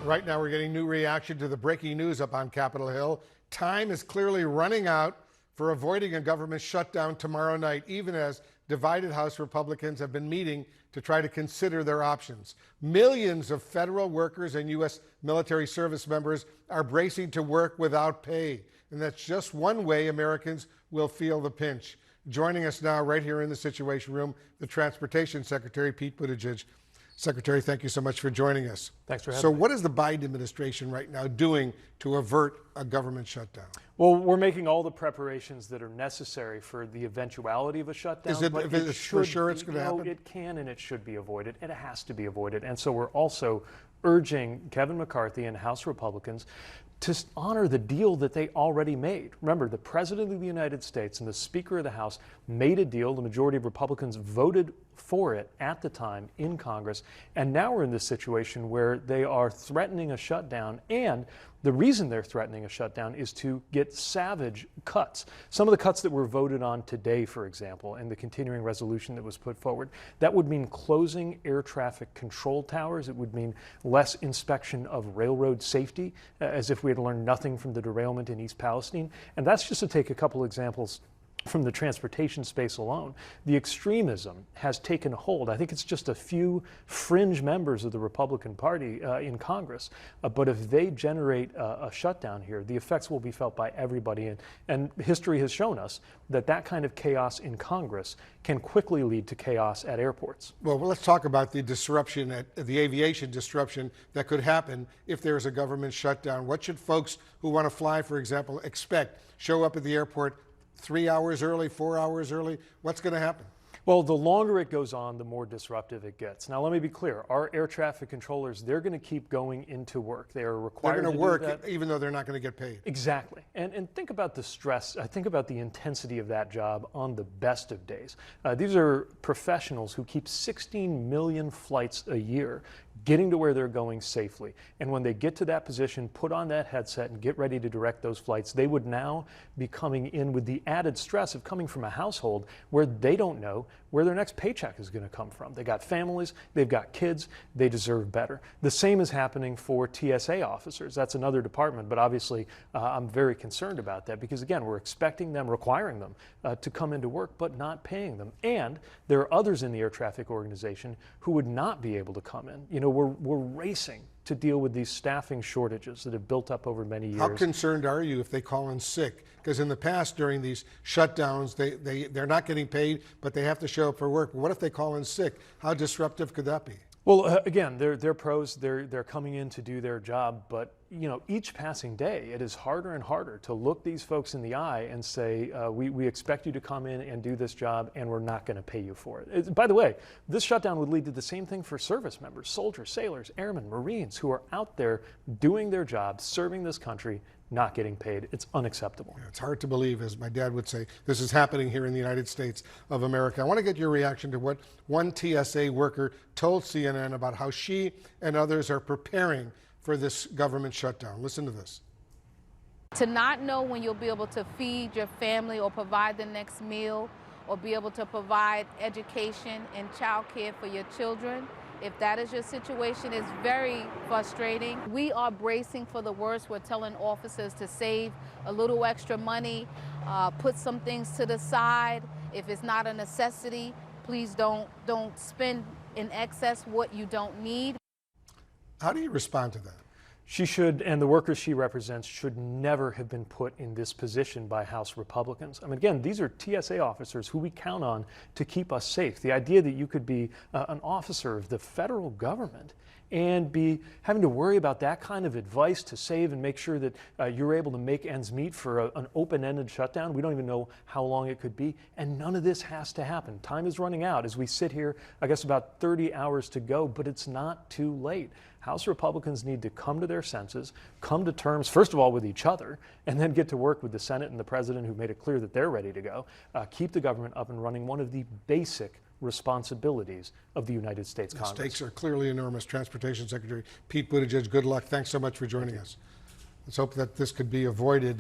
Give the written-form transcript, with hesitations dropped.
Right now, we're getting new reaction to the breaking news up on Capitol Hill. Time is clearly running out for avoiding a government shutdown tomorrow night, even as divided House Republicans have been meeting to try to consider their options. Millions of federal workers and U.S. military service members are bracing to work without pay, and that's just one way Americans will feel the pinch. Joining us now, right here in the Situation Room, the Transportation Secretary, Pete Buttigieg. Secretary, thank you so much for joining us. Thanks for having me. So what is the Biden administration right now doing to avert a government shutdown? Well, we're making all the preparations that are necessary for the eventuality of a shutdown. Is it for sure it's going to happen? It can and it should be avoided, and it has to be avoided. And so we're also urging Kevin McCarthy and House Republicans to honor the deal that they already made. Remember, the President of the United States and the Speaker of the House made a deal. The majority of Republicans voted for it at the time in Congress. And now we're in this situation where they are threatening a shutdown. And the reason they're threatening a shutdown is to get savage cuts. Some of the cuts that were voted on today, for example, and the continuing resolution that was put forward, that would mean closing air traffic control towers. It would mean less inspection of railroad safety, as if we had learned nothing from the derailment in East Palestine. And that's just to take a couple examples from the transportation space alone. The extremism has taken hold. I think it's just a few fringe members of the Republican Party in Congress, but if they generate a shutdown here, the effects will be felt by everybody. And history has shown us that that kind of chaos in Congress can quickly lead to chaos at airports. Well, let's talk about the disruption, the aviation disruption that could happen if there is a government shutdown. What should folks who want to fly, for example, expect? Show up at the airport 3 hours early, 4 hours early? What's going to happen? Well, the longer it goes on, the more disruptive it gets. Now, let me be clear. Our air traffic controllers, they're going to keep going into work. They are required to do that. They're going to work even though they're not going to get paid. Exactly. And think about the stress. Think about the intensity of that job on the best of days. These are professionals who keep 16 million flights a year getting to where they're going safely. And when they get to that position, put on that headset and get ready to direct those flights, they would now be coming in with the added stress of coming from a household where they don't know where their next paycheck is going to come from. They got families, they've got kids, they deserve better. The same is happening for TSA officers. That's another department, but obviously I'm very concerned about that because, again, we're expecting them, requiring them to come into work, but not paying them. And there are others in the air traffic organization who would not be able to come in. You know, we're racing to deal with these staffing shortages that have built up over many years. How concerned are you if they call in sick? Because in the past, during these shutdowns, they're not getting paid, but they have to show up for work. What if they call in sick? How disruptive could that be? Well, again, they're pros. They're coming in to do their job, but you know, each passing day, it is harder and harder to look these folks in the eye and say, we expect you to come in and do this job, and we're not going to pay you for it. By the way, this shutdown would lead to the same thing for service members, soldiers, sailors, airmen, Marines, who are out there doing their job, serving this country, not getting paid. It's unacceptable. Yeah, it's hard to believe, as my dad would say, this is happening here in the United States of America. I want to get your reaction to what one TSA worker told CNN about how she and others are preparing for this government shutdown. Listen to this. To not know when you'll be able to feed your family or provide the next meal or be able to provide education and child care for your children, if that is your situation, it's very frustrating. We are bracing for the worst. We're telling officers to save a little extra money, put some things to the side. If it's not a necessity, please don't spend in excess what you don't need. How do you respond to that? She should, and the workers she represents should never have been put in this position by House Republicans. I mean, again, these are TSA officers who we count on to keep us safe. The idea that you could be an officer of the federal government and be having to worry about that kind of advice to save and make sure that you're able to make ends meet for an open-ended shutdown. We don't even know how long it could be, and none of this has to happen. Time is running out as we sit here, I guess about 30 hours to go, but it's not too late. House Republicans need to come to their senses, come to terms, first of all, with each other, and then get to work with the Senate and the President, who made it clear that they're ready to go, keep the government up and running, one of the basic responsibilities of the United States Congress. The stakes are clearly enormous. Transportation Secretary Pete Buttigieg, good luck. Thanks so much for joining us. Let's hope that this could be avoided.